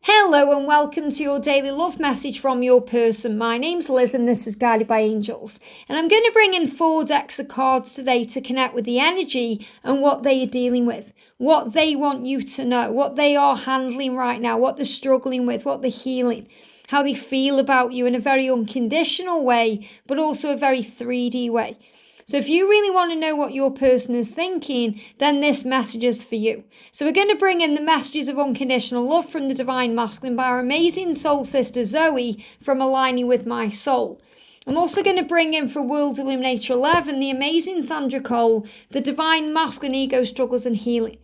Hello and welcome to your daily love message from your person. My name's Liz and this is Guided by Angels. And I'm going to bring in 4 decks of cards today to connect with the energy and what they are dealing with, what they want you to know, what they are handling right now, what they're struggling with, what they're healing, how they feel about you in a very unconditional way, but also a very 3D way. So if you really want to know what your person is thinking, then this message is for you. So we're going to bring in the messages of unconditional love from the Divine Masculine by our amazing soul sister Zoe from Aligning with My Soul. I'm also going to bring in for World Illuminator 11 the amazing Sandra, the Divine Masculine Ego Struggles and Healing.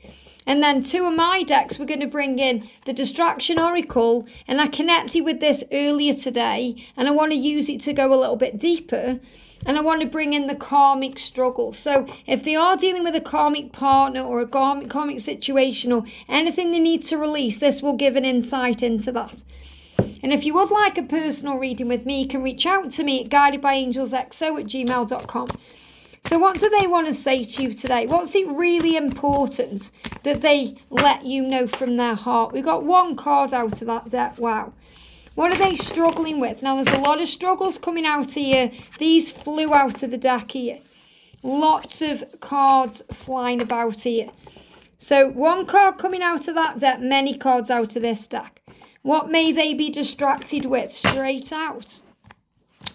And then 2 of my decks, we're going to bring in the Distraction Oracle, and I connected with this earlier today, and I want to use it to go a little bit deeper. And I want to bring in the karmic struggle. So if they are dealing with a karmic partner or a karmic situation or anything they need to release, this will give an insight into that. And if you would like a personal reading with me, you can reach out to me at guidedbyangelsxo@gmail.com. So what do they want to say to you today? What's it really important that they let you know from their heart? We got 1 card out of that deck. Wow. What are they struggling with? Now, there's a lot of struggles coming out here. These flew out of the deck here. Lots of cards flying about here. So 1 card coming out of that deck, many cards out of this deck. What may they be distracted with? Straight out.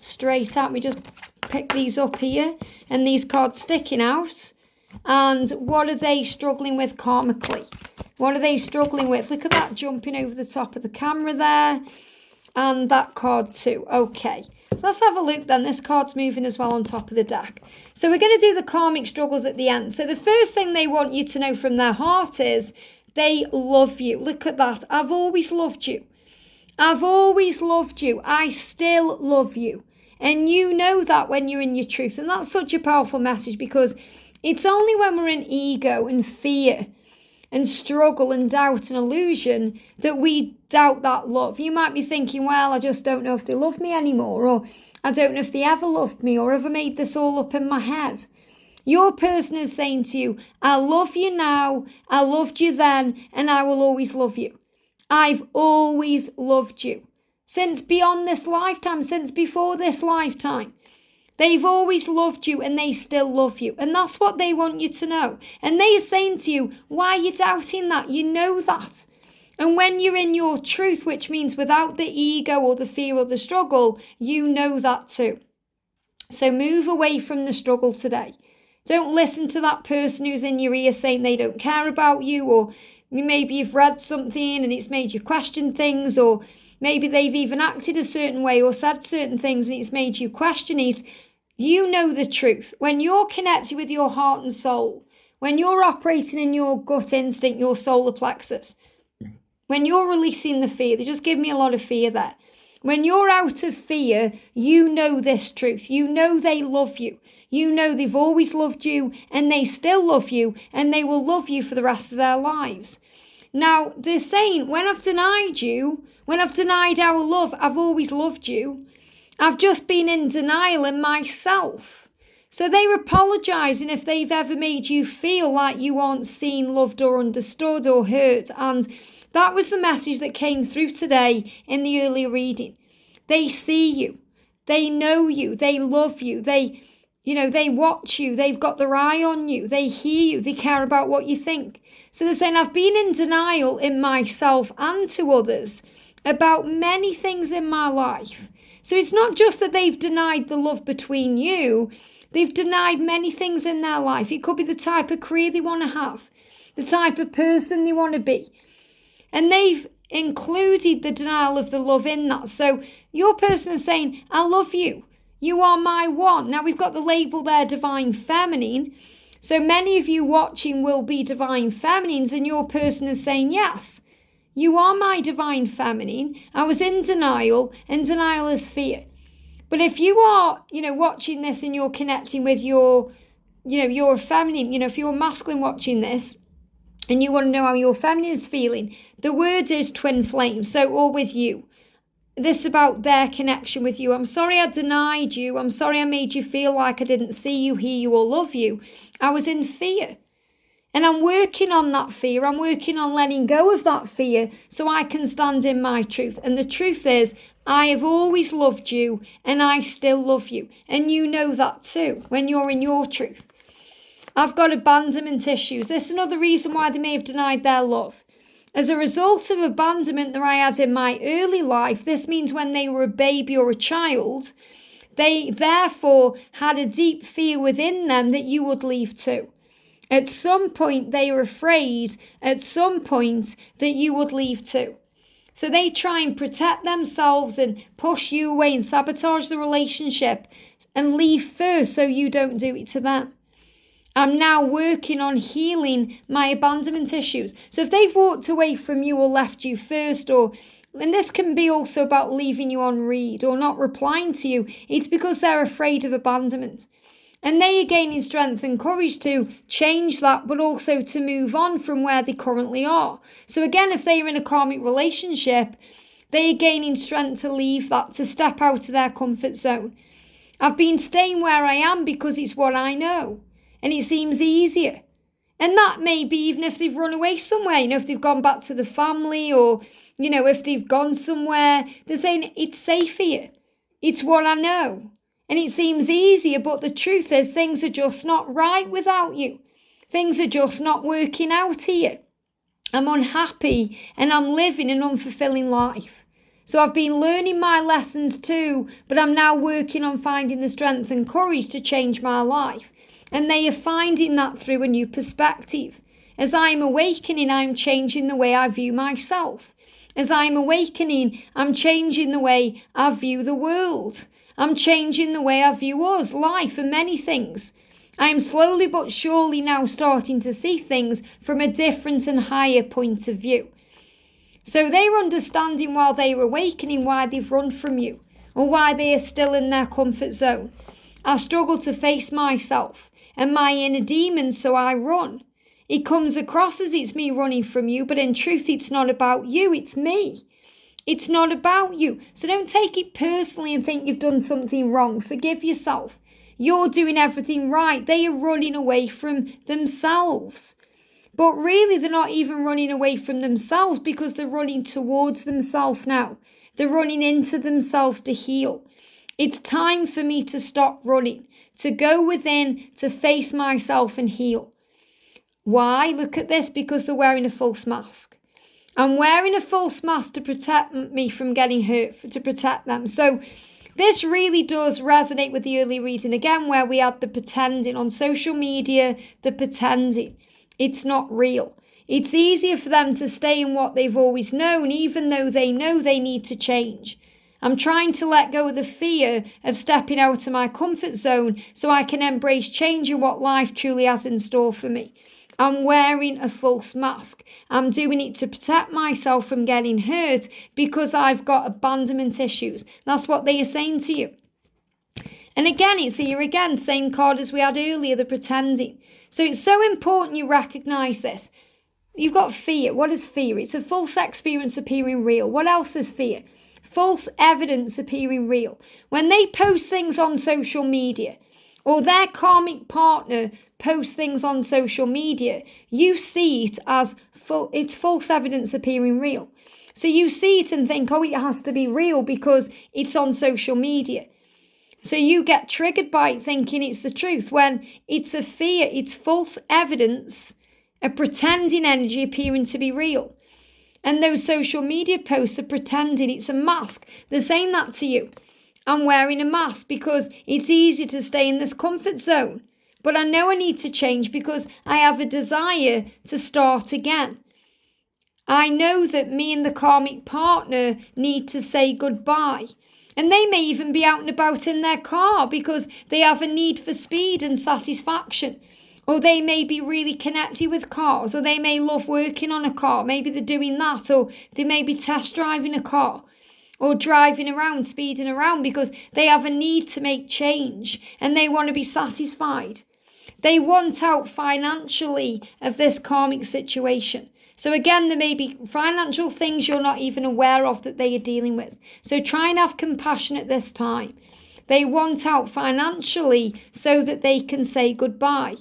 Straight out. We just pick these up here. And these cards sticking out. And what are they struggling with karmically? What are they struggling with? Look at that jumping over the top of the camera there. And that card too. Okay, so let's have a look then. This card's moving as well on top of the deck. So we're going to do the karmic struggles at the end. So the first thing they want you to know from their heart is they love you. Look at that. I've always loved you. I've always loved you. I still love you. And you know that when you're in your truth. And that's such a powerful message because it's only when we're in ego and fear and struggle and doubt and illusion that we doubt that love. You might be thinking, well, I just don't know if they love me anymore, or I don't know if they ever loved me, or have I made this all up in my head? Your person is saying to you, I love you now, I loved you then, and I will always love you. I've always loved you. Since beyond this lifetime, since before this lifetime. They've always loved you and they still love you. And that's what they want you to know. And they are saying to you, why are you doubting that? You know that. And when you're in your truth, which means without the ego or the fear or the struggle, you know that too. So move away from the struggle today. Don't listen to that person who's in your ear saying they don't care about you, or maybe you've read something and it's made you question things, or maybe they've even acted a certain way or said certain things and it's made you question it. You know the truth. When you're connected with your heart and soul, when you're operating in your gut instinct, your solar plexus, when you're releasing the fear, they just give me a lot of fear there. When you're out of fear, you know this truth. You know they love you. You know they've always loved you and they still love you and they will love you for the rest of their lives. Now, they're saying, when I've denied you, when I've denied our love, I've always loved you. I've just been in denial in myself. So they're apologising if they've ever made you feel like you aren't seen, loved or understood or heard. And that was the message that came through today in the earlier reading. They see you. They know you. They love you. They watch you. They've got their eye on you. They hear you. They care about what you think. So they're saying, I've been in denial in myself and to others about many things in my life. So it's not just that they've denied the love between you. They've denied many things in their life. It could be the type of career they want to have, the type of person they want to be. And they've included the denial of the love in that. So your person is saying, I love you. You are my one. Now we've got the label there, Divine Feminine. So many of you watching will be Divine Feminines, and your person is saying, yes, you are my Divine Feminine. I was in denial, and denial is fear. But if you are, watching this and you're connecting with your feminine, if you're masculine watching this and you want to know how your feminine is feeling, the word is twin flame. So, or with you. This is about their connection with you. I'm sorry I denied you. I'm sorry I made you feel like I didn't see you, hear you, or love you. I was in fear. And I'm working on that fear. I'm working on letting go of that fear so I can stand in my truth. And the truth is, I have always loved you and I still love you. And you know that too when you're in your truth. I've got abandonment issues. This is another reason why they may have denied their love. As a result of abandonment that I had in my early life, this means when they were a baby or a child, they therefore had a deep fear within them that you would leave too. At some point, they were afraid at some point that you would leave too. So they try and protect themselves and push you away and sabotage the relationship and leave first so you don't do it to them. I'm now working on healing my abandonment issues. So if they've walked away from you or left you first, and this can be also about leaving you on read or not replying to you, it's because they're afraid of abandonment. And they are gaining strength and courage to change that, but also to move on from where they currently are. So again, if they are in a karmic relationship, they are gaining strength to leave that, to step out of their comfort zone. I've been staying where I am because it's what I know. And it seems easier. And that may be even if they've run away somewhere, if they've gone back to the family or, if they've gone somewhere, they're saying it's safe here. It's what I know. And it seems easier, but the truth is things are just not right without you. Things are just not working out here. I'm unhappy and I'm living an unfulfilling life. So I've been learning my lessons too, but I'm now working on finding the strength and courage to change my life. And they are finding that through a new perspective. As I'm awakening, I'm changing the way I view myself. As I'm awakening, I'm changing the way I view the world. I'm changing the way I view us, life, and many things. I am slowly but surely now starting to see things from a different and higher point of view. So they're understanding while they're awakening why they've run from you or why they are still in their comfort zone. I struggle to face myself and my inner demons, so I run. It comes across as it's me running from you, but in truth, it's not about you, it's me. It's not about you. So don't take it personally and think you've done something wrong. Forgive yourself. You're doing everything right. They are running away from themselves. But really, they're not even running away from themselves because they're running towards themselves now. They're running into themselves to heal. It's time for me to stop running, to go within, to face myself and heal. Why? Look at this, because they're wearing a false mask. I'm wearing a false mask to protect me from getting hurt, to protect them. So this really does resonate with the early reading again, where we had the pretending on social media, the pretending. It's not real. It's easier for them to stay in what they've always known, even though they know they need to change. I'm trying to let go of the fear of stepping out of my comfort zone so I can embrace change in what life truly has in store for me. I'm wearing a false mask. I'm doing it to protect myself from getting hurt because I've got abandonment issues. That's what they are saying to you. And again, it's here again, same card as we had earlier, the pretending. So it's so important you recognise this. You've got fear. What is fear? It's a false experience appearing real. What else is fear? False evidence appearing real. When they post things on social media or their karmic partner posts things on social media, you see it as it's false evidence appearing real. So you see it and think, oh, it has to be real because it's on social media. So you get triggered by it thinking it's the truth when it's a fear, it's false evidence, a pretending energy appearing to be real. And those social media posts are pretending it's a mask. They're saying that to you. I'm wearing a mask because it's easier to stay in this comfort zone. But I know I need to change because I have a desire to start again. I know that me and the karmic partner need to say goodbye. And they may even be out and about in their car because they have a need for speed and satisfaction. Or they may be really connected with cars, or they may love working on a car. Maybe they're doing that, or they may be test driving a car, or driving around, speeding around because they have a need to make change and they want to be satisfied. They want out financially of this karmic situation. So again, there may be financial things you're not even aware of that they are dealing with. So try and have compassion at this time. They want out financially so that they can say goodbye.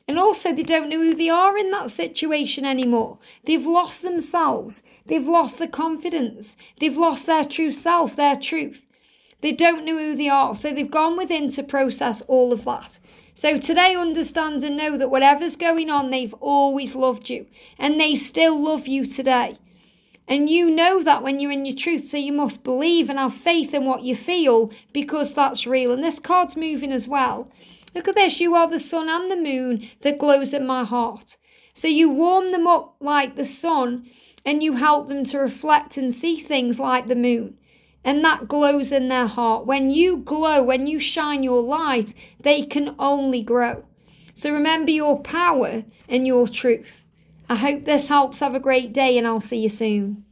And also, they don't know who they are in that situation anymore. They've lost themselves. They've lost the confidence. They've lost their true self, their truth. They don't know who they are. So they've gone within to process all of that. So today, understand and know that whatever's going on, they've always loved you. And they still love you today. And you know that when you're in your truth. So you must believe and have faith in what you feel, because that's real. And this card's moving as well. Look at this. You are the sun and the moon that glows in my heart. So you warm them up like the sun, and you help them to reflect and see things like the moon. And that glows in their heart. When you glow, when you shine your light, they can only grow. So remember your power and your truth. I hope this helps. Have a great day, and I'll see you soon.